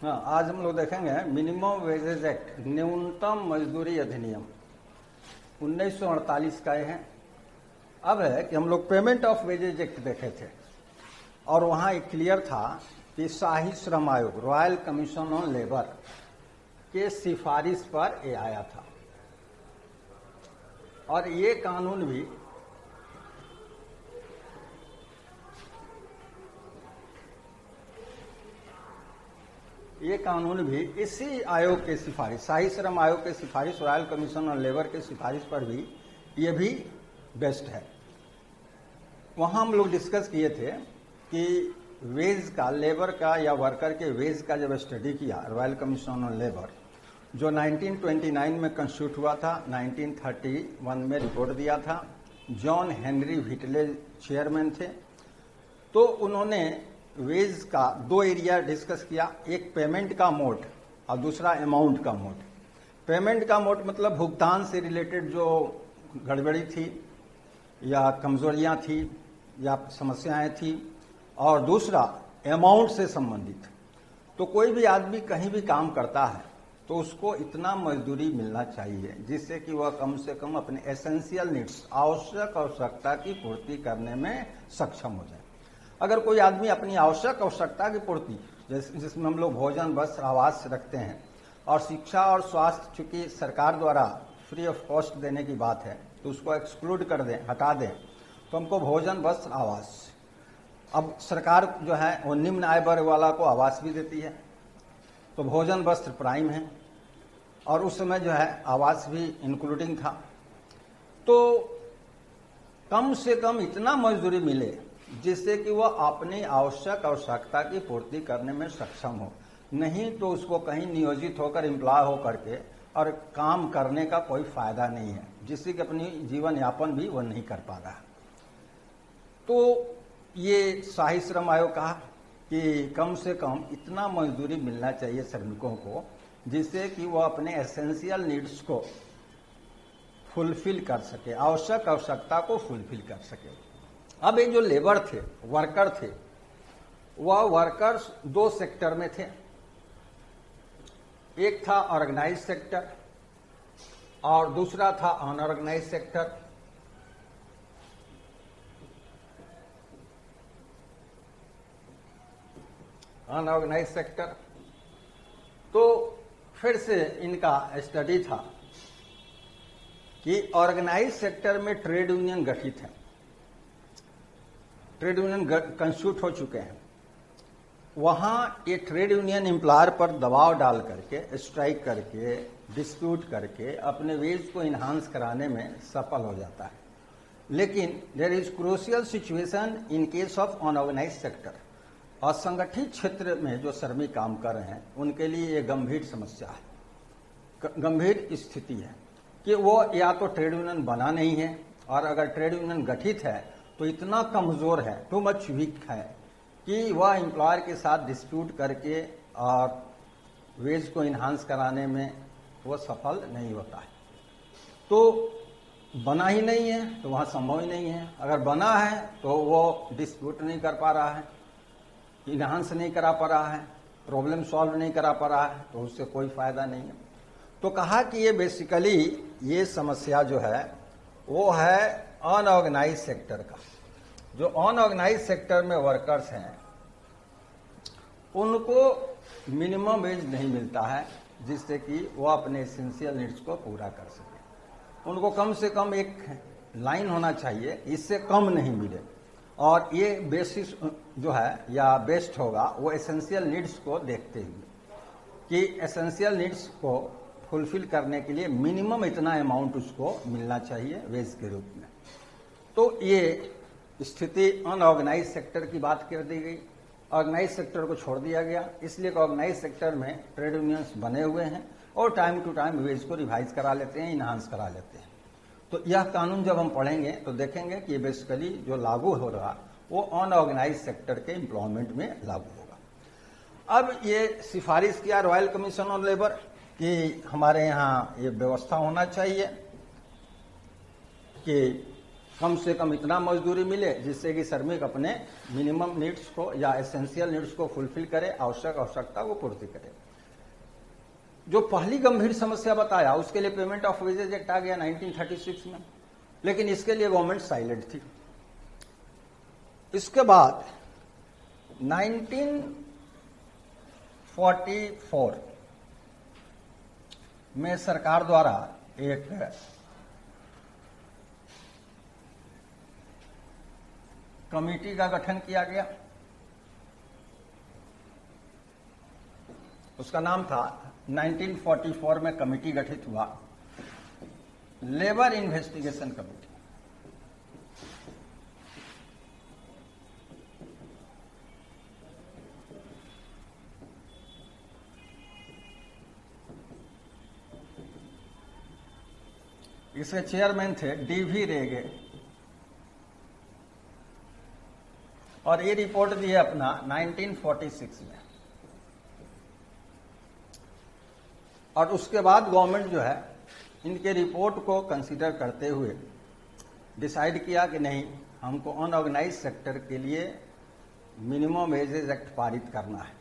हाँ, आज हम लोग देखेंगे मिनिमम वेजेज एक्ट, न्यूनतम मजदूरी अधिनियम 1948 का ये है। अब है कि हम लोग पेमेंट ऑफ वेजेज एक्ट देखे थे और वहां एक क्लियर था कि शाही श्रम आयोग, रॉयल कमीशन ऑन लेबर के सिफारिश पर ये आया था और ये कानून भी इसी आयोग के सिफारिश, शाही श्रम आयोग के सिफारिश, रॉयल कमीशन ऑन लेबर के सिफारिश पर भी ये भी बेस्ट है। वहां हम लोग डिस्कस किए थे कि वेज का, लेबर का या वर्कर के वेज का जब स्टडी किया, रॉयल कमीशन ऑन लेबर जो 1929 में कंस्टिट्यूट हुआ था, 1931 में रिपोर्ट दिया था, जॉन हेनरी व्हिटले चेयरमैन थे। तो उन्होंने वेज का दो एरिया डिस्कस किया, एक पेमेंट का मोड और दूसरा अमाउंट का मोड। पेमेंट का मोड मतलब भुगतान से रिलेटेड जो गड़बड़ी थी या कमजोरियां थी या समस्याएं थी, और दूसरा अमाउंट से संबंधित। तो कोई भी आदमी कहीं भी काम करता है तो उसको इतना मजदूरी मिलना चाहिए जिससे कि वह कम से कम अपने एसेंशियल नीड्स, आवश्यकता की पूर्ति करने में सक्षम हो जाए। अगर कोई आदमी अपनी आवश्यकता की पूर्ति, जिसमें हम लोग भोजन, वस्त्र, आवास रखते हैं, और शिक्षा और स्वास्थ्य चूंकि सरकार द्वारा फ्री ऑफ कॉस्ट देने की बात है तो उसको एक्सक्लूड कर दें, हटा दें, तो हमको भोजन, वस्त्र, आवास। अब सरकार जो है वो निम्न आय वर्ग वाला को आवास भी देती है, तो भोजन वस्त्र प्राइम है और उस समय जो है आवास भी इंक्लूडिंग था। तो कम से कम इतना मजदूरी मिले जिससे कि वह अपनी आवश्यकता की पूर्ति करने में सक्षम हो, नहीं तो उसको कहीं नियोजित होकर, एम्प्लॉय होकर के और काम करने का कोई फायदा नहीं है, जिससे कि अपनी जीवन यापन भी वह नहीं कर पा रहा। तो ये शाही श्रम आयोग कहा कि कम से कम इतना मजदूरी मिलना चाहिए श्रमिकों को जिससे कि वह अपने एसेंशियल नीड्स को फुलफिल कर सके, आवश्यकता को फुलफिल कर सके। अब ये जो लेबर थे, वर्कर थे, वह वर्कर्स दो सेक्टर में थे। एक था ऑर्गेनाइज सेक्टर और दूसरा था अनऑर्गेनाइज सेक्टर। अनऑर्गेनाइज सेक्टर, तो फिर से इनका स्टडी था कि ऑर्गेनाइज सेक्टर में ट्रेड यूनियन गठित है, ट्रेड यूनियन कंस्टिट्यूट हो चुके हैं। वहां ये ट्रेड यूनियन एम्प्लॉयर पर दबाव डाल करके, स्ट्राइक करके, डिस्प्यूट करके अपने वेज को इन्हांस कराने में सफल हो जाता है। लेकिन there is crucial situation in case of unorganise sector. असंगठित क्षेत्र में जो श्रमिक काम कर रहे हैं उनके लिए ये गंभीर समस्या है, गंभीर स्थिति है कि वो या तो ट्रेड यूनियन बना नहीं है, और अगर ट्रेड यूनियन गठित है तो इतना कमजोर है, टू मच वीक है, कि वह एम्प्लॉयर के साथ डिस्प्यूट करके और वेज को इन्हांस कराने में वो सफल नहीं होता है। तो बना ही नहीं है तो वहां संभव ही नहीं है। अगर बना है तो वो डिस्प्यूट नहीं कर पा रहा है, इन्हांस नहीं करा पा रहा है, प्रॉब्लम सॉल्व नहीं करा पा रहा है, तो उससे कोई फायदा नहीं है। तो कहा कि ये बेसिकली ये समस्या जो है वो है अनऑर्गेनाइज सेक्टर का। जो अनऑर्गेनाइज सेक्टर में वर्कर्स हैं उनको मिनिमम वेज नहीं मिलता है जिससे कि वो अपने एसेंशियल नीड्स को पूरा कर सके। उनको कम से कम एक लाइन होना चाहिए, इससे कम नहीं मिले, और ये बेसिस जो है या बेस्ट होगा वो एसेंशियल नीड्स को देखते हुए कि एसेंशियल नीड्स को फुलफिल करने के लिए मिनिमम इतना अमाउंट उसको मिलना चाहिए वेज के रूप में। तो ये स्थिति अनऑर्गेनाइज सेक्टर की बात कर दी गई, ऑर्गेनाइज सेक्टर को छोड़ दिया गया, इसलिए ऑर्गेनाइज सेक्टर में ट्रेड यूनियंस बने हुए हैं और टाइम टू टाइम वेज को रिवाइज करा लेते हैं, इन्हांस करा लेते हैं। तो यह कानून जब हम पढ़ेंगे तो देखेंगे कि बेसिकली जो लागू हो रहा वो अनऑर्गेनाइज सेक्टर के एम्प्लॉयमेंट में लागू होगा। अब ये सिफारिश किया रॉयल कमीशन ऑन लेबर कि हमारे यहाँ ये व्यवस्था होना चाहिए कि कम से कम इतना मजदूरी मिले जिससे कि श्रमिक अपने मिनिमम नीड्स को या एसेंशियल नीड्स को फुलफिल करे, आवश्यकता को पूर्ति करे। जो पहली गंभीर समस्या बताया उसके लिए पेमेंट ऑफ वेजेज एक्ट आ गया 1936 में, लेकिन इसके लिए गवर्नमेंट साइलेंट थी। इसके बाद 1944 में सरकार द्वारा एक कमेटी का गठन किया गया। उसका नाम था 1944 में कमेटी गठित हुआ, लेबर इन्वेस्टिगेशन कमेटी। इसके चेयरमैन थे डीवी रेगे, और ये रिपोर्ट दी है अपना 1946 में। और उसके बाद गवर्नमेंट जो है इनके रिपोर्ट को कंसीडर करते हुए डिसाइड किया कि नहीं, हमको अनऑर्गेनाइज सेक्टर के लिए मिनिमम वेजेज एक्ट पारित करना है,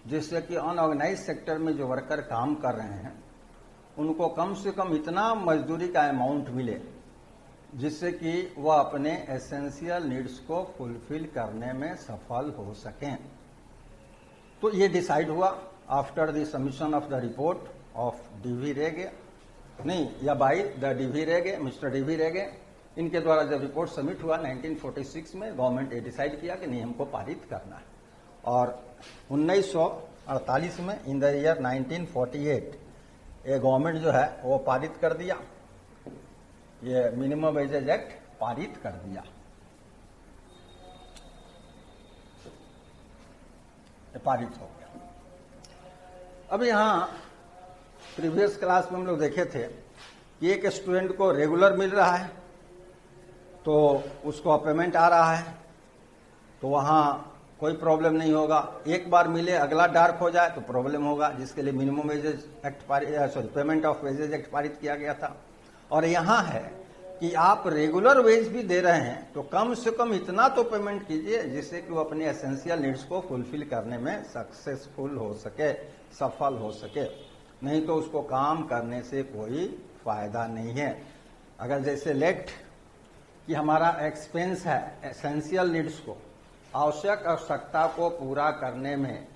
जिससे कि अनऑर्गेनाइज सेक्टर में जो वर्कर काम कर रहे हैं उनको कम से कम इतना मजदूरी का अमाउंट मिले जिससे कि वह अपने एसेंशियल नीड्स को फुलफिल करने में सफल हो सकें। तो ये डिसाइड हुआ after the submission of the report of DV Rege, नहीं, या by the DV Rege, mister DV Rege. इनके द्वारा जब रिपोर्ट सबमिट हुआ 1946 में, गवर्नमेंट ये डिसाइड किया कि नहीं, हमको पारित करना है। और 1948 में, इन द ईयर 1948, ये गवर्नमेंट जो है वो पारित कर दिया, ये मिनिमम वेजेज एक्ट पारित कर दिया। ये पारित हो गया। अब यहां प्रीवियस क्लास में हम लोग देखे थे कि एक स्टूडेंट को रेगुलर मिल रहा है तो उसको पेमेंट आ रहा है, तो वहां कोई प्रॉब्लम नहीं होगा। एक बार मिले अगला डार्क हो जाए तो प्रॉब्लम होगा, जिसके लिए minimum wages act payment of wages act पारित किया गया था। और यहां है कि आप रेगुलर वेज भी दे रहे हैं तो कम से कम इतना तो पेमेंट कीजिए जिससे कि वो अपने एसेंशियल नीड्स को फुलफिल करने में सक्सेसफुल हो सके, सफल हो सके। नहीं तो उसको काम करने से कोई फायदा नहीं है। अगर जैसे लेट कि हमारा एक्सपेंस है एसेंशियल नीड्स को, आवश्यकता को पूरा करने में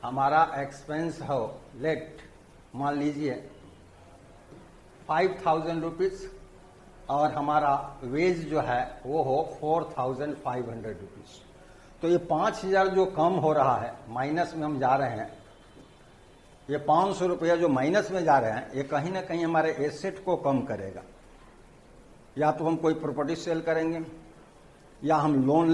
हमारा एक्सपेंस हो, लेट मान लीजिए 5,000 रुपीज और हमारा वेज जो है वो हो 4,500 रुपीज, तो ये 5,000 जो कम हो रहा है, माइनस में हम जा रहे हैं, ये 500 रुपया जो माइनस में जा रहे हैं, ये कहीं ना कहीं हमारे एसेट को कम करेगा। या तो हम कोई प्रॉपर्टी सेल करेंगे या हम लोन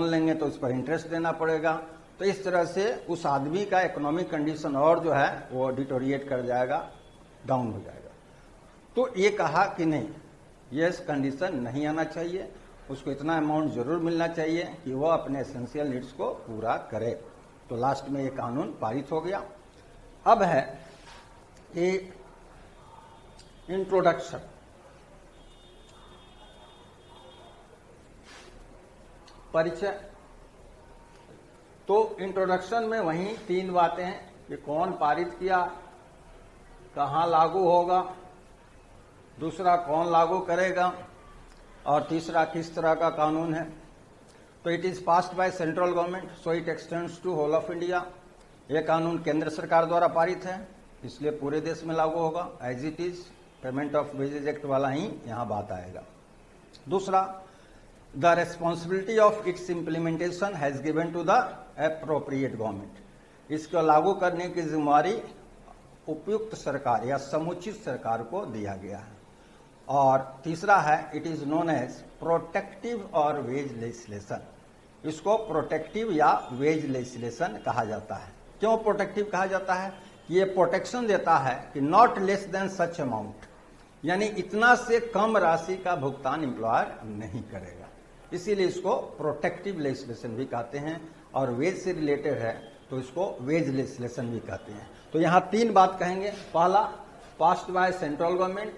लेंगे तो उस पर इंटरेस्ट देना पड़ेगा। तो इस तरह से उस आदमी का इकोनॉमिक कंडीशन और जो है वो डिटोरिएट कर जाएगा, डाउन हो जाएगा। तो ये कहा कि नहीं, ये कंडीशन नहीं आना चाहिए, उसको इतना अमाउंट जरूर मिलना चाहिए कि वह अपने एसेंशियल नीड्स को पूरा करे। तो लास्ट में ये कानून पारित हो गया। अब है ये इंट्रोडक्शन। परिचय। तो इंट्रोडक्शन में वही 3 बातें हैं कि कौन पारित किया, कहां लागू होगा, दूसरा कौन लागू करेगा, और तीसरा किस तरह का कानून है। तो it is passed by central government so it extends to whole of India. यह कानून केंद्र सरकार द्वारा पारित है, इसलिए पूरे देश में लागू होगा। As it is payment of wages act वाला ही यहां बात आएगा। दूसरा, the responsibility of its implementation has given to the appropriate government. इसको लागू करने की जिम्मेवारी उपयुक्त सरकार या समुचित सरकार को दिया गया है। और तीसरा है, it is known as protective और वेज लेजिस्लेशन। इसको प्रोटेक्टिव या वेज लेजिस्लेशन कहा जाता है। क्यों प्रोटेक्टिव कहा जाता है? ये प्रोटेक्शन देता है कि not less than such amount, यानी इतना से कम राशि का भुगतान एम्प्लॉयर नहीं करेगा, इसीलिए इसको प्रोटेक्टिव लेजिस्लेशन भी कहते हैं। और वेज से रिलेटेड है तो इसको वेज लेजिस्लेशन भी कहते हैं। तो यहां 3 बात कहेंगे। पहला, passed by central government,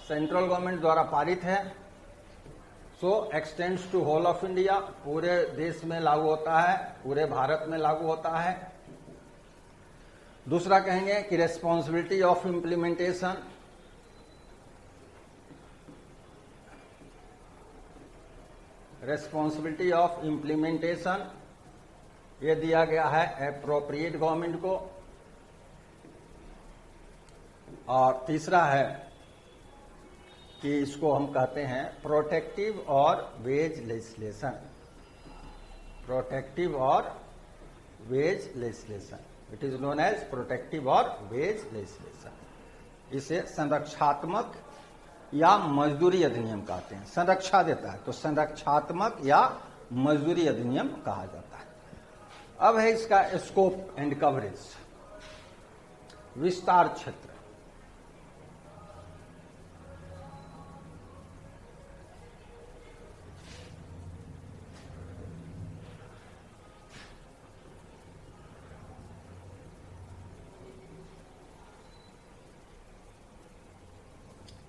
central government द्वारा पारित है, so extends to whole of India, पूरे देश में लागू होता है, पूरे भारत में लागू होता है। दूसरा कहेंगे कि responsibility of implementation, responsibility of implementation ये दिया गया है एप्रोप्रिएट गवर्नमेंट को। और तीसरा है कि इसको हम कहते हैं प्रोटेक्टिव और वेज लेजिस्लेशन, प्रोटेक्टिव और wage legislation, it is known as protective और वेज लेजिस्लेशन। इसे संरक्षात्मक या मजदूरी अधिनियम कहते हैं। संरक्षा देता है तो संरक्षात्मक या मजदूरी अधिनियम कहा जाता है। अब है इसका स्कोप एंड कवरेज, विस्तार क्षेत्र।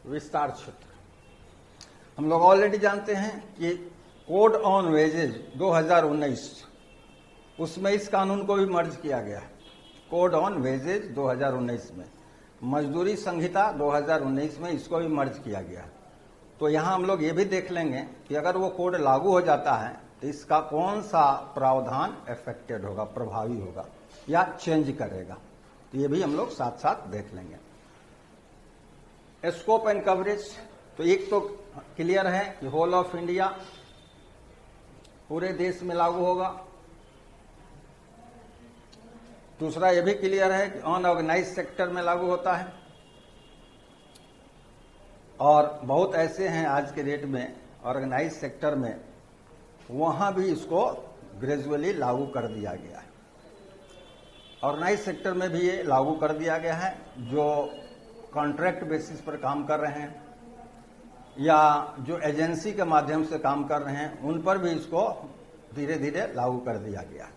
विस्तार क्षेत्र हम लोग ऑलरेडी जानते हैं कि कोड ऑन वेजेज 2019, उसमें इस कानून को भी मर्ज किया गया है। कोड ऑन वेजेज 2019 में, मजदूरी संहिता 2019 में इसको भी मर्ज किया गया। तो यहां हम लोग ये भी देख लेंगे कि अगर वो कोड लागू हो जाता है तो इसका कौन सा प्रावधान इफेक्टेड होगा, प्रभावी होगा या चेंज करेगा, तो ये भी हम लोग साथ साथ देख लेंगे। स्कोप एंड कवरेज, तो एक तो क्लियर है कि होल ऑफ इंडिया, पूरे देश में लागू होगा। दूसरा यह भी क्लियर है कि अनऑर्गेनाइज सेक्टर में लागू होता है। और बहुत ऐसे हैं आज के डेट में ऑर्गेनाइज सेक्टर में, वहां भी इसको ग्रेजुअली लागू कर दिया गया है। ऑर्गेनाइज सेक्टर में भी ये लागू कर दिया गया है, जो कॉन्ट्रैक्ट बेसिस पर काम कर रहे हैं या जो एजेंसी के माध्यम से काम कर रहे हैं, उन पर भी इसको धीरे धीरे लागू कर दिया गया।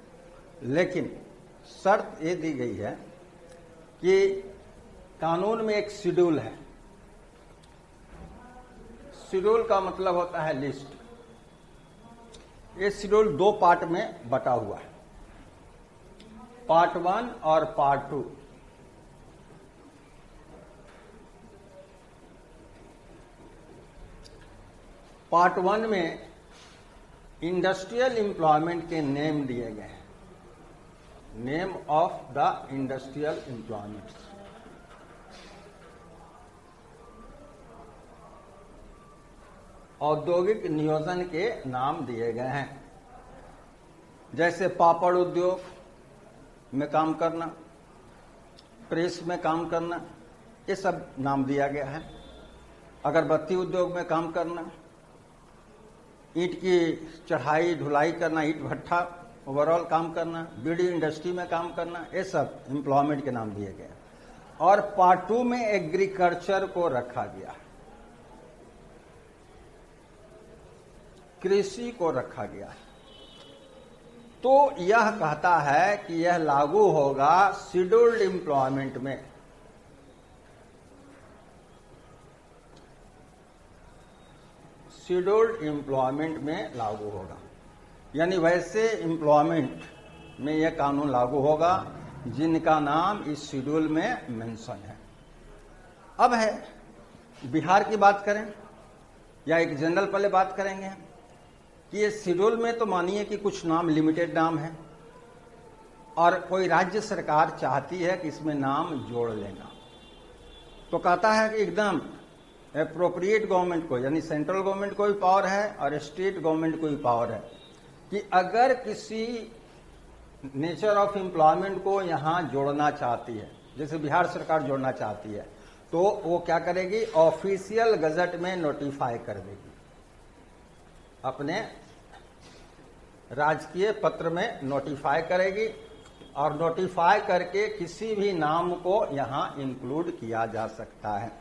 लेकिन शर्त ये दी गई है कि कानून में एक शेड्यूल है। शेड्यूल का मतलब होता है लिस्ट। ये शेड्यूल 2 पार्ट में बटा हुआ है, पार्ट 1 और पार्ट 2। पार्ट 1 में इंडस्ट्रियल एम्प्लॉयमेंट के नेम दिए गए हैं, name of the industrial employment. औद्योगिक नियोजन के नाम दिए गए हैं, जैसे पापड़ उद्योग में काम करना, प्रेस में काम करना, ये सब नाम दिया गया है। अगरबत्ती उद्योग में काम करना, ईंट की चढ़ाई ढुलाई करना, ईंट भट्ठा ओवरऑल काम करना, बीड़ी इंडस्ट्री में काम करना, ये सब एम्प्लॉयमेंट के नाम दिए गए। और पार्ट 2 में एग्रीकल्चर को रखा गया, कृषि को रखा गया। तो यह कहता है कि यह लागू होगा शेड्यूल्ड एम्प्लॉयमेंट में। शेड्यूल्ड एम्प्लॉयमेंट में लागू होगा, यानी वैसे एम्प्लॉयमेंट में यह कानून लागू होगा जिनका नाम इस शेड्यूल में मेंशन है। अब है बिहार की बात करें या एक जनरल पहले बात करेंगे कि ये शेड्यूल में तो मानिए कि कुछ नाम लिमिटेड नाम है और कोई राज्य सरकार चाहती है कि इसमें नाम जोड़ लेना, तो कहता है कि एकदम एप्रोप्रिएट गवर्नमेंट को, यानी सेंट्रल गवर्नमेंट को भी पावर है और स्टेट गवर्नमेंट को भी पावर है कि अगर किसी नेचर ऑफ एम्प्लॉयमेंट को यहां जोड़ना चाहती है, जैसे बिहार सरकार जोड़ना चाहती है, तो वो क्या करेगी, ऑफिशियल गजट में नोटिफाई कर देगी, अपने राजकीय पत्र में नोटिफाई करेगी और नोटिफाई करके किसी भी नाम को यहां इंक्लूड किया जा सकता है।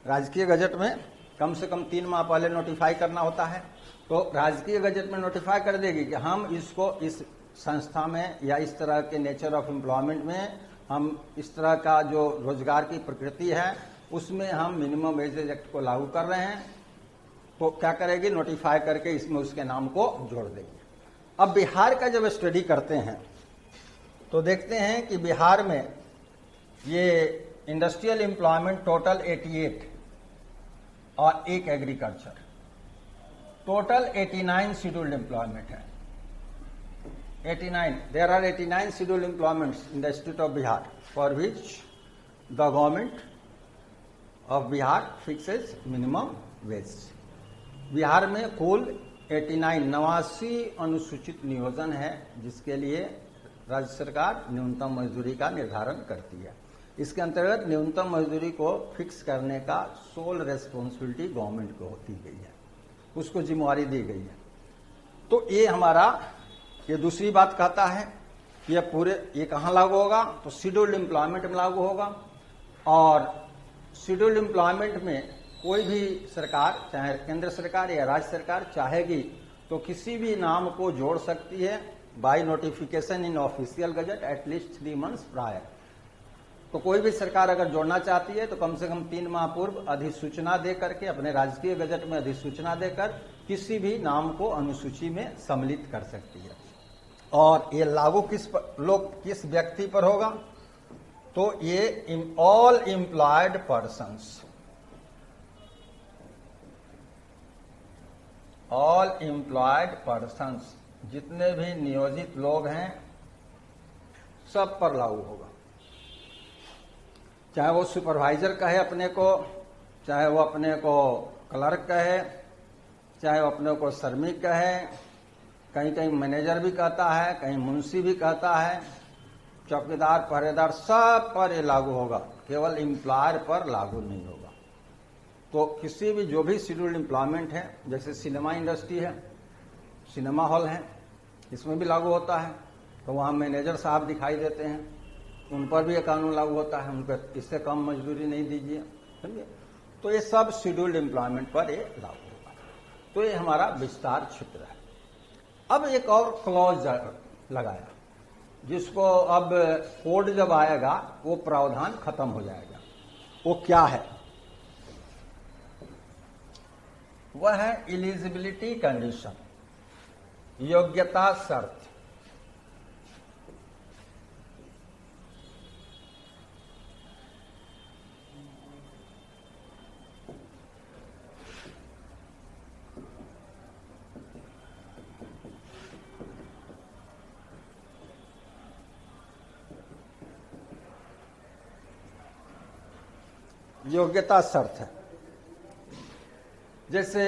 राजकीय गजट में कम से कम 3 माह पहले नोटिफाई करना होता है, तो राजकीय गजट में नोटिफाई कर देगी कि हम इसको इस संस्था में या इस तरह के नेचर ऑफ एम्प्लॉयमेंट में हम इस तरह का जो रोजगार की प्रकृति है उसमें हम मिनिमम वेजेज एक्ट को लागू कर रहे हैं। तो क्या करेगी, नोटिफाई करके इसमें उसके नाम को जोड़ देगी। अब बिहार का जब स्टडी करते हैं तो देखते हैं कि बिहार में ये इंडस्ट्रियल एम्प्लॉयमेंट टोटल 88 और एक एग्रीकल्चर, टोटल 89 शेड्यूल्ड एम्प्लॉयमेंट है। 89, there are 89 scheduled employments in the state of Bihar for which the government of Bihar fixes minimum wage। Bihar में कुल 89 अनुसूचित नियोजन है जिसके लिए राज्य सरकार न्यूनतम मजदूरी का निर्धारण करती है। इसके अंतर्गत न्यूनतम मजदूरी को फिक्स करने का सोल रेस्पॉन्सिबिलिटी गवर्नमेंट को दी गई है, उसको जिम्मेवारी दी गई है। तो ये हमारा ये दूसरी बात कहता है कि ये कहाँ लागू होगा, तो शेड्यूल्ड एम्प्लॉयमेंट में लागू होगा। और शेड्यूल्ड एम्प्लॉयमेंट में कोई भी सरकार, चाहे केंद्र सरकार या राज्य सरकार चाहेगी तो किसी भी नाम को जोड़ सकती है by notification in official gazette at least 3 months prior. तो कोई भी सरकार अगर जोड़ना चाहती है तो कम से कम 3 माह पूर्व अधिसूचना दे करके, अपने राजकीय गजट में अधिसूचना देकर किसी भी नाम को अनुसूची में सम्मिलित कर सकती है। और ये लागू किस व्यक्ति पर होगा, तो ये all employed persons, all employed persons, जितने भी नियोजित लोग हैं सब पर लागू होगा। चाहे वो सुपरवाइजर कहे अपने को, चाहे वो अपने को क्लर्क कहे, चाहे वो अपने को श्रमिक कहे, कहीं कहीं मैनेजर भी कहता है, कहीं मुंशी भी कहता है, चौकीदार, पहरेदार, सब पर ये लागू होगा, केवल एम्प्लॉयर पर लागू नहीं होगा। तो किसी भी जो भी शेड्यूल्ड एम्प्लॉयमेंट है, जैसे सिनेमा इंडस्ट्री है, सिनेमा हॉल है, इसमें भी लागू होता है। तो वहाँ मैनेजर साहब दिखाई देते हैं, उन पर भी ये कानून लागू होता है, उन पर इससे कम मजदूरी नहीं दीजिए, समझिए। तो ये सब शेड्यूल्ड एम्प्लॉयमेंट पर ये लागू होगा। तो ये हमारा विस्तार क्षेत्र है। अब एक और क्लॉज लगाया जिसको अब कोड जब आएगा वो प्रावधान खत्म हो जाएगा। वो क्या है, वह है एलिजिबिलिटी कंडीशन, योग्यता शर्त। योग्यता शर्त है। जैसे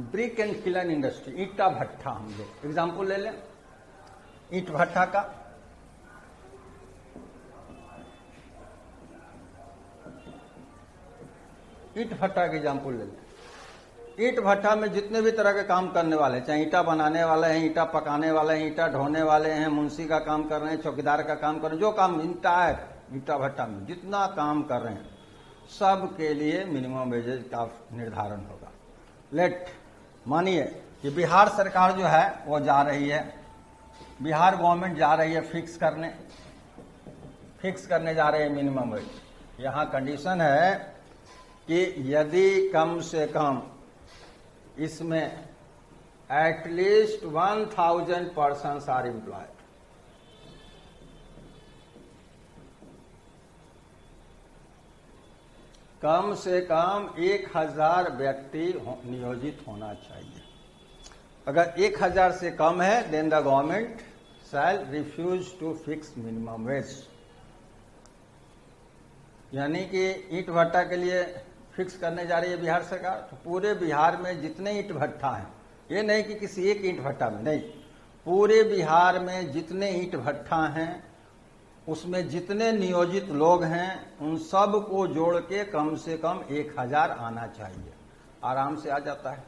ब्रिक एंड किलन इंडस्ट्री, ईटा भट्ठा, हम लोग एग्जाम्पल ले लें ईट भट्ठा का। ईट भट्ठा के एग्जाम्पल ले लें। ईट भट्ठा में जितने भी तरह के काम करने वाले, चाहे ईटा बनाने वाले हैं, ईटा पकाने वाले हैं, ईटा ढोने वाले हैं, मुंशी का काम कर रहे हैं, चौकीदार का काम कर रहे हैं, जो काम ईटा भट्ठा में जितना काम कर रहे हैं सब के लिए मिनिमम वेजेज का निर्धारण होगा। मानिए कि बिहार सरकार जो है वो जा रही है, बिहार गवर्नमेंट जा रही है फिक्स करने जा रही है मिनिमम वेज। यहां कंडीशन है कि यदि कम से कम इसमें एटलीस्ट 1000 पर्सन्स आर एम्प्लॉयड, कम से कम 1000 व्यक्ति नियोजित होना चाहिए। अगर 1000 से कम है then the government shall refuse to fix minimum wage. यानी कि ईंट भट्ठा के लिए फिक्स करने जा रही है बिहार सरकार, तो पूरे बिहार में जितने ईंट भट्ठा हैं, ये नहीं कि किसी एक ईंट भट्ठा में, नहीं, पूरे बिहार में जितने ईंट भट्ठा हैं उसमें जितने नियोजित लोग हैं उन सब को जोड़ के कम से कम 1000 आना चाहिए। आराम से आ जाता है।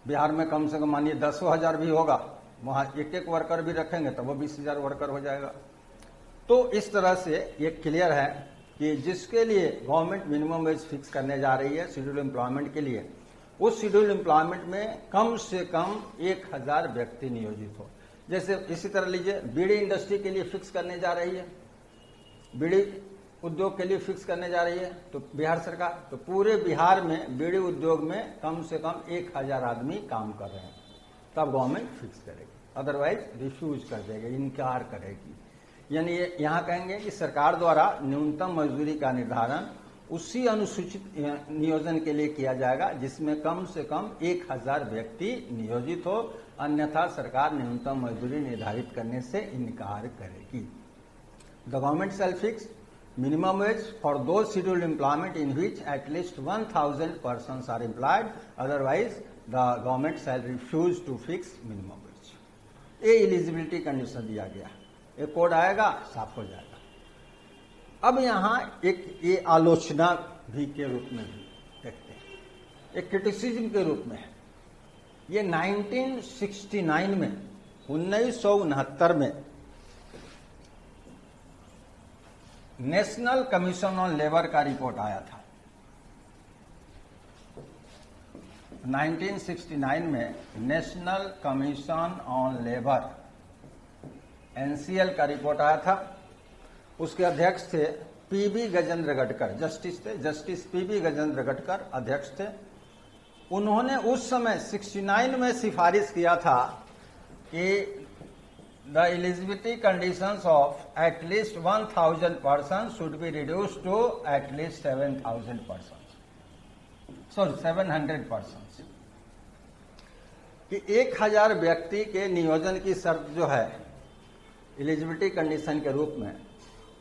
बिहार में कम से कम मानिए 10,000 भी होगा, वहां एक वर्कर भी रखेंगे तो वो 20,000 वर्कर हो जाएगा। तो इस तरह से ये क्लियर है कि जिसके लिए गवर्नमेंट मिनिमम वेज फिक्स करने जा रही है शेड्यूल्ड एम्प्लॉयमेंट के लिए, उस शेड्यूल्ड एम्प्लॉयमेंट में कम से कम 1000 व्यक्ति नियोजित हो। जैसे इसी तरह लीजिए बीड़ी इंडस्ट्री के लिए फिक्स करने जा रही है, बीड़ी उद्योग के लिए फिक्स करने जा रही है तो बिहार सरकार, तो पूरे बिहार में बीड़ी उद्योग में कम से कम 1000 आदमी काम कर रहे हैं, तब गवर्नमेंट फिक्स करेगी, अदरवाइज रिफ्यूज कर देगी, इनकार करेगी। यानी यहाँ कहेंगे कि सरकार द्वारा न्यूनतम मजदूरी का निर्धारण उसी अनुसूचित नियोजन के लिए किया जाएगा जिसमें कम से कम 1000 व्यक्ति नियोजित हो, अन्यथा सरकार न्यूनतम मजदूरी निर्धारित करने से इनकार करेगी। The government shell fix minimum wage for those scheduled employment in which at least 1000 persons are employed, otherwise the government shall refuse to fix minimum wage। ये एलिजिबिलिटी कंडीशन दिया गया, ये कोड आएगा साफ हो जाएगा। अब यहाँ एक ये आलोचना भी के रूप में भी देखते हैं, एक क्रिटिसिज्म के रूप में है। ये 1969 में 1969 में नेशनल कमीशन ऑन लेबर का रिपोर्ट आया था। 1969 में national commission on labour NCL का रिपोर्ट आया था। उसके अध्यक्ष थे P B Gajendragadkar, justice P B Gajendragadkar अध्यक्ष थे। उन्होंने उस समय 69 में सिफारिश किया था कि the eligibility conditions of at least 1000 persons should be reduced to at least 700 persons। कि 1000 व्यक्ति के नियोजन की शर्त जो है एलिजिबिलिटी कंडीशन के रूप में,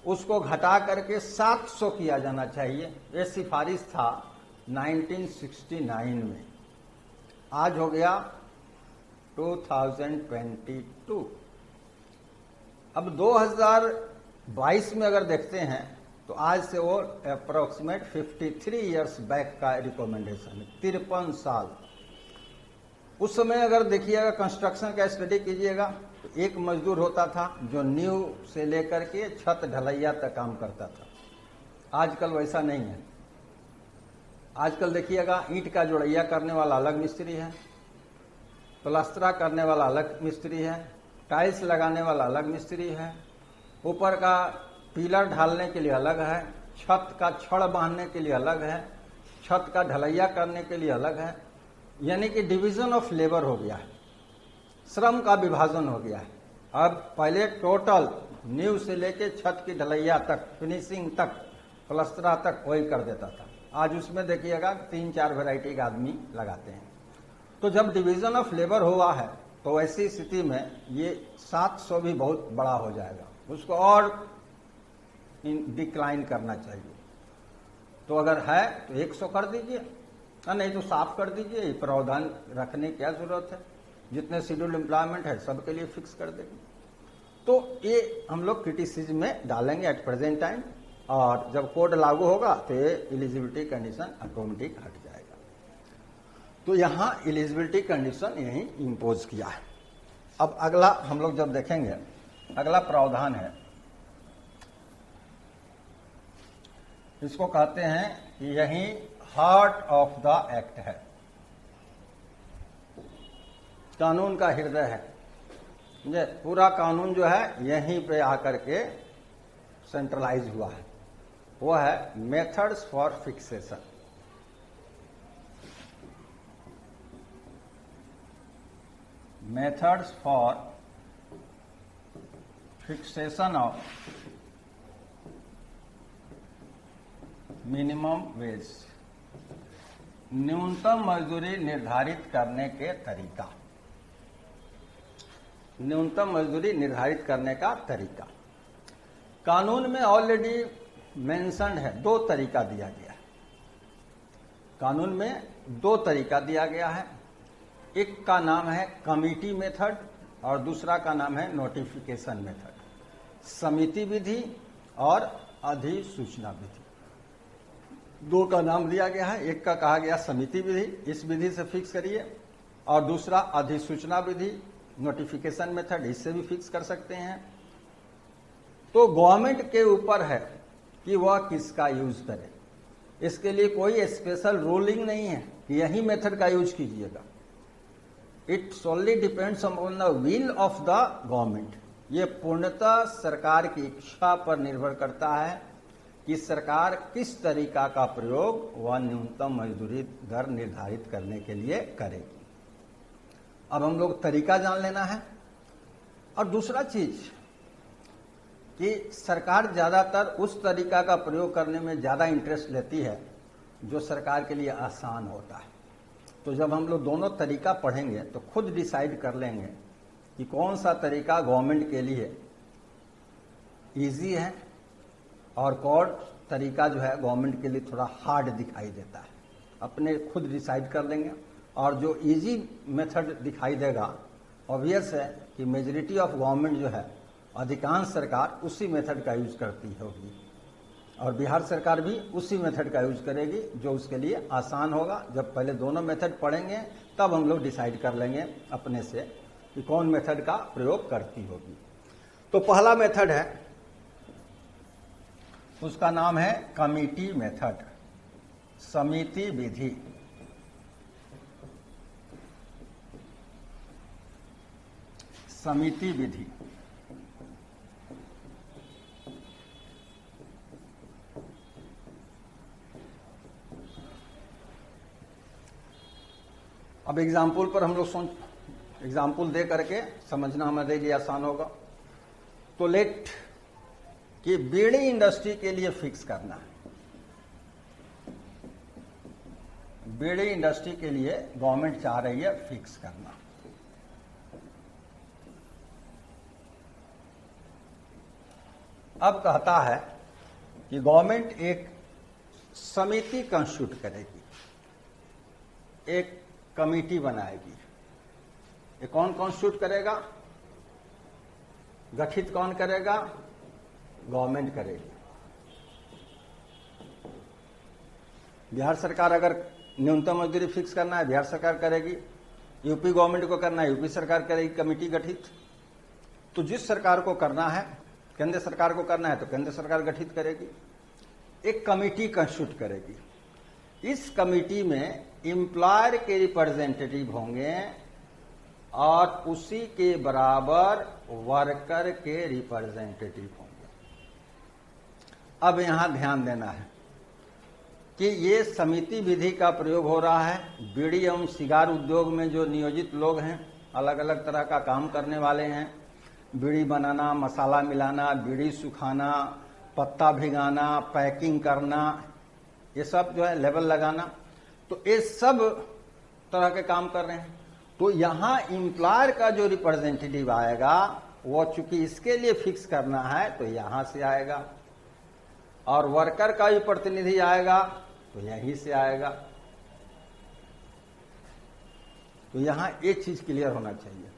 उसको घटा करके 700 किया जाना चाहिए। ये सिफारिश था 1969 में। आज हो गया 2022। अब 2022 में अगर देखते हैं तो आज से वो अप्रोक्सीमेट 53 इयर्स बैक का रिकमेंडेशन है, 53 साल। उस समय अगर देखिएगा, कंस्ट्रक्शन का स्टडी कीजिएगा तो एक मजदूर होता था जो नींव से लेकर के छत ढलैया तक काम करता था। आजकल वैसा नहीं है। आजकल देखिएगा ईंट का जोड़ैया करने वाला अलग मिस्त्री है, प्लास्टरा करने वाला अलग मिस्त्री है, टाइल्स लगाने वाला अलग मिस्त्री है, ऊपर का पिलर ढालने के लिए अलग है, छत का छड़ बांधने के लिए अलग है, छत का ढलैया करने के लिए अलग है। यानी कि डिवीजन ऑफ लेबर हो गया है, श्रम का विभाजन हो गया है। अब पहले टोटल नींव से लेके छत की ढलैया तक, फिनिशिंग तक, प्लास्टरा तक वही कर देता था। आज उसमें देखिएगा 3-4 वैरायटी का आदमी लगाते हैं। तो जब डिवीजन ऑफ लेबर हुआ है तो ऐसी स्थिति में ये 700 भी बहुत बड़ा हो जाएगा, उसको और डिक्लाइन करना चाहिए। तो अगर है तो 100 कर दीजिए, नहीं तो साफ कर दीजिए। प्रावधान रखने की क्या जरूरत है, जितने शेड्यूल्ड एम्प्लॉयमेंट है सबके लिए फिक्स कर देंगे। तो ये हम लोग क्रिटिसिज्म में डालेंगे एट प्रेजेंट टाइम, और जब कोड लागू होगा तो ये एलिजिबिलिटी कंडीशन ऑटोमेटिक हट जाएगा। तो यहां एलिजिबिलिटी कंडीशन यही इंपोज किया है। अब अगला हम लोग जब देखेंगे, अगला प्रावधान है, इसको कहते हैं कि यही हार्ट ऑफ द एक्ट है, कानून का हृदय है। पूरा कानून जो है यहीं पे आकर के सेंट्रलाइज हुआ है, वो है methods for fixation. Methods for fixation of minimum wage, न्यूनतम मजदूरी निर्धारित करने के तरीका। न्यूनतम मजदूरी निर्धारित करने का तरीका कानून में ऑलरेडी मेंशन्ड है। 2 तरीका दिया गया है कानून में, 2 तरीका दिया गया है। एक का नाम है कमिटी मेथड और दूसरा का नाम है नोटिफिकेशन मेथड। समिति विधि और अधिसूचना विधि, 2 का नाम दिया गया है। एक का कहा गया समिति विधि, इस विधि से फिक्स करिए, और दूसरा अधिसूचना विधि, नोटिफिकेशन मेथड, इससे भी फिक्स कर सकते हैं। तो गवर्नमेंट के ऊपर है कि वह किसका यूज करे। इसके लिए कोई स्पेशल रूलिंग नहीं है कि यही मेथड का यूज कीजिएगा। It solely depends on the will of the government. ये पूर्णतः सरकार की इच्छा पर निर्भर करता है कि सरकार किस तरीका का प्रयोग वह न्यूनतम मजदूरी दर निर्धारित करने के लिए करेगी। अब हम लोग तरीका जान लेना है। और दूसरा चीज कि सरकार ज्यादातर उस तरीका का प्रयोग करने में ज्यादा इंटरेस्ट लेती है जो सरकार के लिए आसान होता है। तो जब हम लोग दोनों तरीका पढ़ेंगे तो खुद डिसाइड कर लेंगे कि कौन सा तरीका गवर्नमेंट के लिए इजी है और कौन तरीका जो है गवर्नमेंट के लिए थोड़ा हार्ड दिखाई देता है। अपने खुद डिसाइड कर लेंगे। और जो इजी मेथड दिखाई देगा, ऑब्वियस है कि मेजॉरिटी ऑफ गवर्नमेंट जो है, अधिकांश सरकार उसी मेथड का यूज करती होगी और बिहार सरकार भी उसी मेथड का यूज करेगी जो उसके लिए आसान होगा। जब पहले दोनों मेथड पढ़ेंगे तब हम लोग डिसाइड कर लेंगे अपने से कि कौन मेथड का प्रयोग करती होगी। तो पहला मेथड है, उसका नाम है कमिटी मेथड, समिति विधि। समिति विधि अब एग्जाम्पल पर हम लोग एग्जाम्पल दे करके समझना हमारे लिए आसान होगा। तो लेट कि बीड़ी इंडस्ट्री के लिए फिक्स करना है, बीड़ी इंडस्ट्री के लिए गवर्नमेंट चाह रही है फिक्स करना। अब कहता है कि गवर्नमेंट एक समिति कंस्टिट्यूट करेगी, एक कमिटी बनाएगी। ये कौन कॉन्स्टिट्यूट करेगा, गठित कौन करेगा, गवर्नमेंट करेगी। बिहार सरकार अगर न्यूनतम मजदूरी फिक्स करना है बिहार सरकार करेगी, यूपी गवर्नमेंट को करना है यूपी सरकार करेगी कमिटी गठित। तो जिस सरकार को करना है, केंद्र सरकार को करना है तो केंद्र सरकार गठित करेगी, एक कमिटी कंस्टिट्यूट करेगी। इस कमिटी में एम्प्लॉयर के रिप्रेजेंटेटिव होंगे और उसी के बराबर वर्कर के रिप्रेजेंटेटिव होंगे। अब यहां ध्यान देना है कि ये समिति विधि का प्रयोग हो रहा है बीड़ी एवं सिगार उद्योग में जो नियोजित लोग हैं, अलग अलग तरह का काम करने वाले हैं, बीड़ी बनाना, मसाला मिलाना, बीड़ी सुखाना, पत्ता भिगाना, पैकिंग करना, ये सब जो है लेबल लगाना, तो ये सब तरह के काम कर रहे हैं। तो यहां एम्प्लॉयर का जो रिप्रेजेंटेटिव आएगा वो चूंकि इसके लिए फिक्स करना है तो यहां से आएगा, और वर्कर का भी प्रतिनिधि आएगा तो यहीं से आएगा। तो यहां एक चीज क्लियर होना चाहिए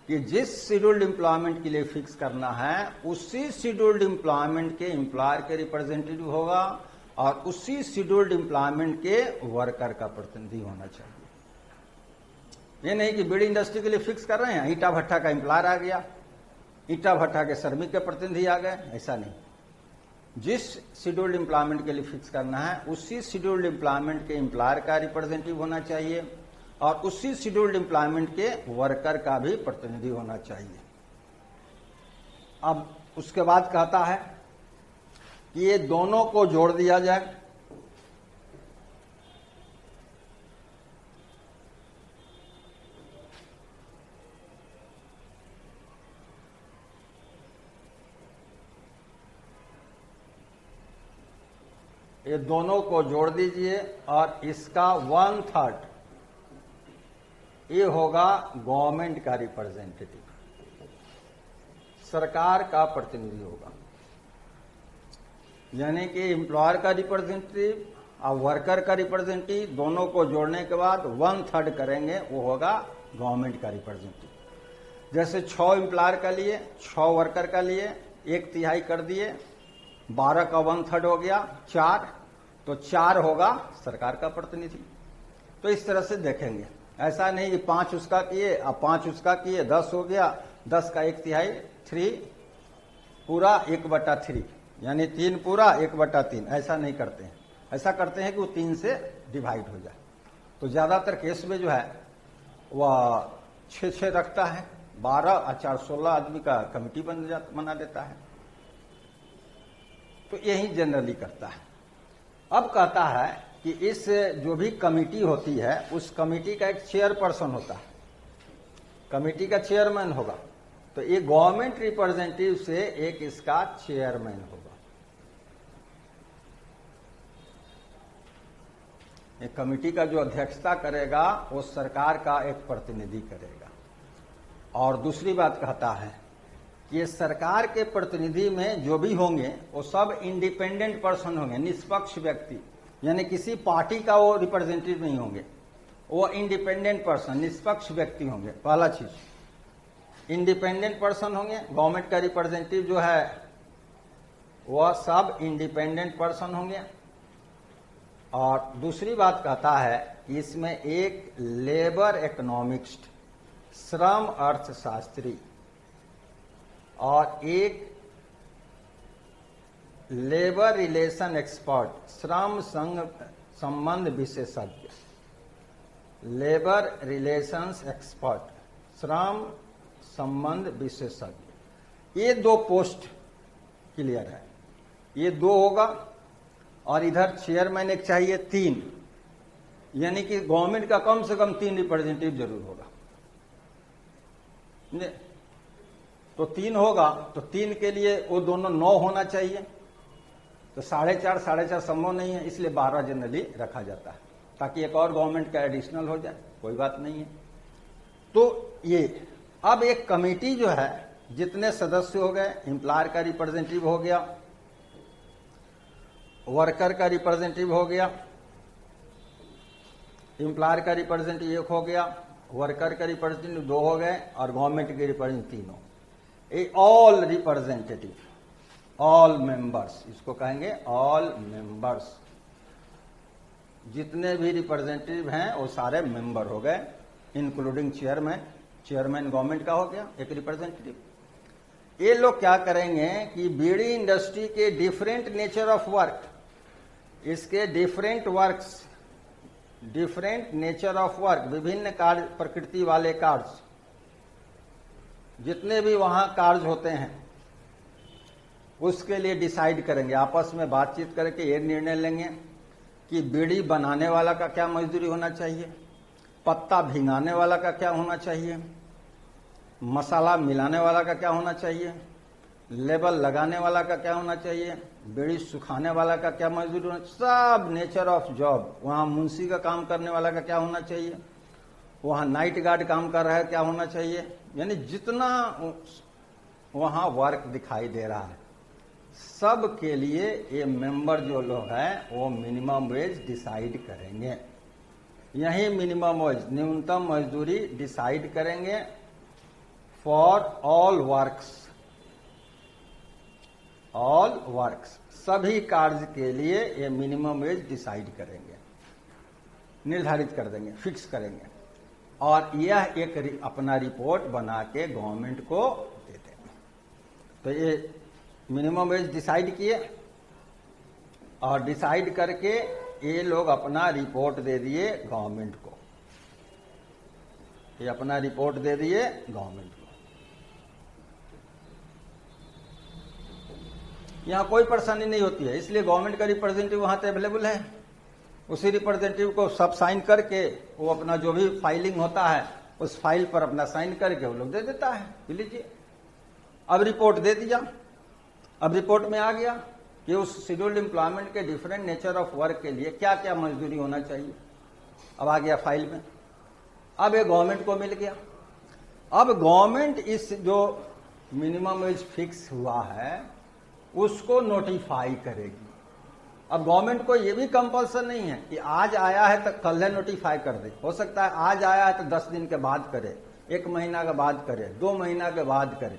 कि जिस शेड्यूल्ड एम्प्लॉयमेंट के लिए फिक्स करना है उसी शेड्यूल्ड एम्प्लॉयमेंट के एम्प्लॉयर के रिप्रेजेंटेटिव होगा और उसी शेड्यूल्ड एम्प्लॉयमेंट के वर्कर का प्रतिनिधि होना चाहिए। ये नहीं कि बीड़ी इंडस्ट्री के लिए फिक्स कर रहे हैं, ईटा भट्टा का एम्प्लॉयर आ गया, ईटा भट्टा के श्रमिक के प्रतिनिधि आ गए, ऐसा नहीं। जिस शेड्यूल्ड एम्प्लॉयमेंट के लिए फिक्स करना है उसी शेड्यूल्ड एम्प्लॉयमेंट के एम्प्लॉयर का रिप्रेजेंटेटिव होना चाहिए और उसी शेड्यूल्ड एम्प्लॉयमेंट के वर्कर का भी प्रतिनिधि होना चाहिए। अब उसके बाद कहता है कि ये दोनों को जोड़ दिया जाए। ये दोनों को जोड़ दीजिए और इसका 1/3 ये होगा गवर्नमेंट का रिप्रेजेंटेटिव, सरकार का प्रतिनिधि होगा। यानी कि एम्प्लॉयर का रिप्रेजेंटेटिव और वर्कर का रिप्रेजेंटेटिव दोनों को जोड़ने के बाद 1/3 करेंगे, वो होगा गवर्नमेंट का रिप्रेजेंटेटिव। जैसे 6 एम्प्लॉयर का लिए, 6 वर्कर का लिए 1/3 कर दिए, 12 का 1/3 हो गया 4, तो 4 होगा सरकार का प्रतिनिधि। तो इस तरह से देखेंगे, ऐसा नहीं कि 5 उसका किए अब 5 उसका किए 10 हो गया, 10 का 1/3 3 पूरा 1/3 यानी 3 पूरा 1/3, ऐसा नहीं करते हैं। ऐसा करते हैं कि वो 3 से डिवाइड हो जाए। तो ज्यादातर केस में जो है वह 6 रखता है, 16 आदमी का कमेटी बना देता है। तो यही जनरली करता है। अब कहता है कि इस जो भी कमेटी होती है उस कमेटी का एक चेयरपर्सन होता है, कमेटी का चेयरमैन होगा। तो ये गवर्नमेंट रिप्रेजेंटेटिव से एक इसका चेयरमैन होगा। ये कमेटी का जो अध्यक्षता करेगा वो सरकार का एक प्रतिनिधि करेगा। और दूसरी बात कहता है कि ये सरकार के प्रतिनिधि में जो भी होंगे वो सब इंडिपेंडेंट पर्सन होंगे, निष्पक्ष व्यक्ति, यानी किसी पार्टी का वो रिप्रेजेंटेटिव नहीं होंगे, वो इंडिपेंडेंट पर्सन, निष्पक्ष व्यक्ति होंगे। पहला चीज, इंडिपेंडेंट पर्सन होंगे। गवर्नमेंट का रिप्रेजेंटेटिव जो है वह सब इंडिपेंडेंट पर्सन होंगे। और दूसरी बात कहता है कि इसमें एक लेबर इकोनॉमिस्ट, श्रम अर्थशास्त्री, और एक लेबर रिलेशन एक्सपर्ट, श्रम संबंध विशेषज्ञ, लेबर रिलेशंस एक्सपर्ट, श्रम संबंध विशेषज्ञ। ये 2 पोस्ट क्लियर है, ये 2 होगा। और इधर चेयरमैन एक चाहिए 3, यानी कि गवर्नमेंट का कम से कम 3 रिप्रेजेंटेटिव जरूर होगा। तो 3 होगा, तो 3 के लिए वो दोनों 9 होना चाहिए। तो 4.5 संभव नहीं है, इसलिए 12 जनरली रखा जाता है, ताकि एक और गवर्नमेंट का एडिशनल हो जाए, कोई बात नहीं है। तो ये अब एक कमेटी जो है, जितने सदस्य हो गए, एम्प्लॉयर का रिप्रेजेंटेटिव हो गया, वर्कर का रिप्रेजेंटेटिव हो गया, एम्प्लॉयर का रिप्रेजेंटेटिव 1 हो गया, वर्कर का रिप्रेजेंटेटिव 2 हो गए, और गवर्नमेंट के रिप्रेजेंटेटिव 3 हो। ए ऑल रिप्रेजेंटेटिव, ऑल मेंबर्स, इसको कहेंगे ऑल मेंबर्स। जितने भी रिप्रेजेंटेटिव हैं वो सारे मेंबर हो गए, इंक्लूडिंग चेयरमैन। चेयरमैन गवर्नमेंट का हो गया एक रिप्रेजेंटेटिव। ये लोग क्या करेंगे कि बीड़ी इंडस्ट्री के डिफरेंट नेचर ऑफ वर्क, इसके different works, different nature of work, विभिन्न कार्य प्रकृति वाले कार्य, जितने भी वहां कार्य होते हैं उसके लिए डिसाइड करेंगे, आपस में बातचीत करके ये निर्णय लेंगे कि बीड़ी बनाने वाला का क्या मजदूरी होना चाहिए, पत्ता भिंगाने वाला का क्या होना चाहिए, मसाला मिलाने वाला का क्या होना चाहिए, लेबल लगाने वाला का क्या होना चाहिए, बीड़ी सुखाने वाला का क्या मजदूरी होना, सब नेचर ऑफ जॉब। वहां मुंशी का काम करने वाला का क्या होना चाहिए, वहां नाइट गार्ड काम कर रहा है क्या होना चाहिए, यानी जितना वहां वर्क दिखाई दे रहा है सब के लिए ये मेंबर जो लोग हैं वो मिनिमम वेज डिसाइड करेंगे। यही मिनिमम वेज, न्यूनतम मजदूरी डिसाइड करेंगे for all works, all works, सभी कार्य के लिए ये मिनिमम वेज डिसाइड करेंगे, निर्धारित कर देंगे, फिक्स करेंगे। और यह एक अपना रिपोर्ट बना के गवर्नमेंट को दे देंगे। तो ये मिनिमम वेज डिसाइड किए और डिसाइड करके ये लोग अपना रिपोर्ट दे दिए गवर्नमेंट को, ये अपना रिपोर्ट दे दिए गवर्नमेंट को। यहां कोई परेशानी नहीं होती है, इसलिए गवर्नमेंट का रिप्रेजेंटेटिव वहां तो अवेलेबल है। उसी रिप्रेजेंटेटिव को सब साइन करके वो अपना जो भी फाइलिंग होता है उस फाइल पर अपना साइन करके वो लोग दे देता है, लीजिए। अब रिपोर्ट दे दिया, अब रिपोर्ट में आ गया कि उस शेड्यूल्ड एम्प्लॉयमेंट के डिफरेंट नेचर ऑफ वर्क के लिए क्या क्या मजदूरी होना चाहिए। अब आ गया फाइल में, अब ये गवर्नमेंट को मिल गया। अब गवर्नमेंट इस जो मिनिमम वेज फिक्स हुआ है उसको नोटिफाई करेगी। अब गवर्नमेंट को ये भी कंपल्सन नहीं है कि आज आया है तो कल है नोटिफाई कर दे। हो सकता है आज आया है तो 10 दिन के बाद करे, 1 महीना के बाद करे, 2 महीना के बाद करे,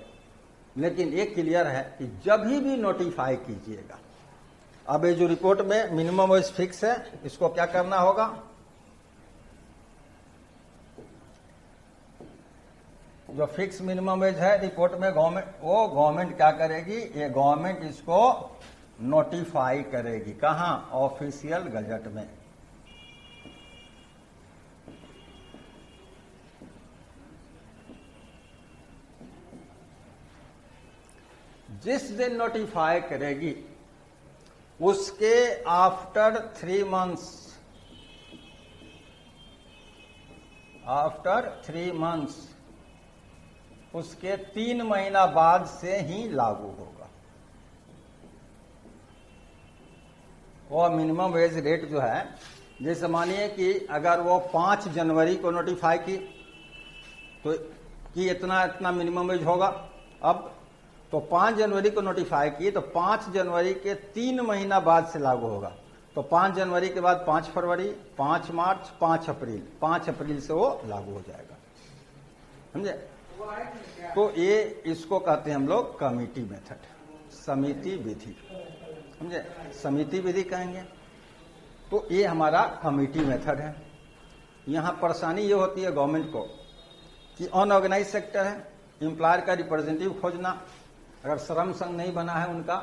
लेकिन एक क्लियर है कि जब भी नोटिफाई कीजिएगा। अब ये जो रिपोर्ट में मिनिमम वेज फिक्स है इसको क्या करना होगा, जो फिक्स मिनिमम वेज है रिपोर्ट में गवर्नमेंट क्या करेगी, ये गवर्नमेंट इसको नोटिफाई करेगी। कहां, ऑफिशियल गजट में। जिस दिन नोटिफाई करेगी उसके आफ्टर 3 मंथ्स उसके 3 महीना बाद से ही लागू होगा। वो मिनिमम वेज रेट जो है, जैसे मानिए कि अगर वो 5 जनवरी को नोटिफाई की तो कि इतना मिनिमम वेज होगा, अब तो 5 जनवरी को नोटिफाई की तो 5 जनवरी के 3 महीना बाद से लागू होगा। तो 5 जनवरी के बाद 5 फरवरी, 5 मार्च, 5 अप्रैल, 5 अप्रैल से वो लागू हो जाएगा। समझे? तो ये इसको कहते हैं हम लोग कमिटी मेथड, समिति विधि। समझे? समिति विधि कहेंगे। तो ये हमारा कमिटी मेथड है। यहां परेशानी ये होती है गवर्नमेंट को कि अनऑर्गेनाइज सेक्टर है, एम्प्लॉयर का रिप्रेजेंटेटिव खोजना, अगर श्रम संघ नहीं बना है उनका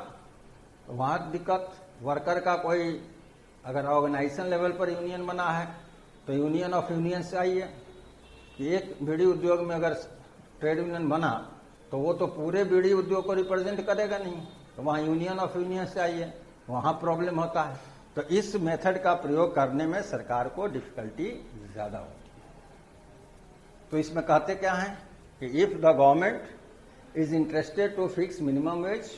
तो वहां दिक्कत। वर्कर का कोई अगर ऑर्गेनाइजेशन लेवल पर यूनियन बना है तो यूनियन ऑफ यूनियन से आइए कि एक बीड़ी उद्योग में अगर ट्रेड यूनियन बना तो वो तो पूरे बीड़ी उद्योग को रिप्रेजेंट करेगा नहीं, तो वहां यूनियन ऑफ यूनियन से आइए, वहां प्रॉब्लम होता है। तो इस मेथड का प्रयोग करने में सरकार को डिफिकल्टी ज्यादा होती है। तो इसमें कहते क्या है कि if the government is interested to fix minimum wage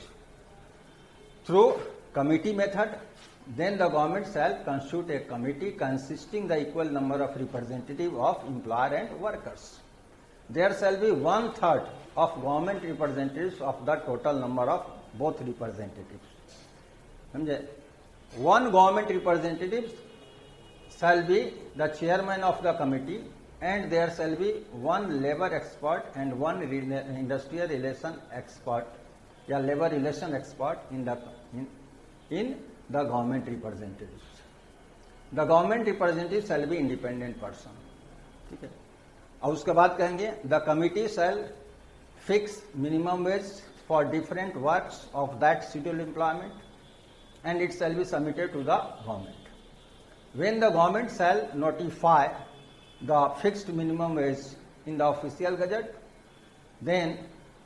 through committee method, then the government shall constitute a committee consisting the equal number of representative of employer and workers. There shall be 1/3 of government representatives of the total number of both representatives. समझे? One government representative shall be the chairman of the committee, and there shall be one labor expert and one industrial relation expert या labor relation expert in the government representatives. The government representative shall be independent person. ठीक है? और उसके बाद कहेंगे the committee shall fix minimum wage for different works of that scheduled employment and it shall be submitted to the government. When the government shall notify the fixed minimum wage in the official gazette, then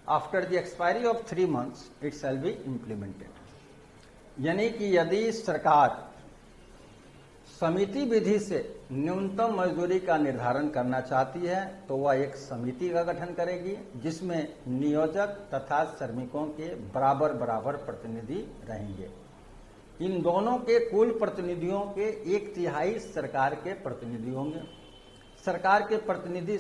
after the expiry of 3 months it shall be implemented. यानी कि यदि सरकार समिति विधि से न्यूनतम मजदूरी का निर्धारण करना चाहती है तो वह एक समिति का गठन करेगी जिसमें नियोजक तथा श्रमिकों के बराबर बराबर प्रतिनिधि रहेंगे। इन दोनों के कुल प्रतिनिधियों के 1/3 सरकार के प्रतिनिधि होंगे। सरकार के प्रतिनिधि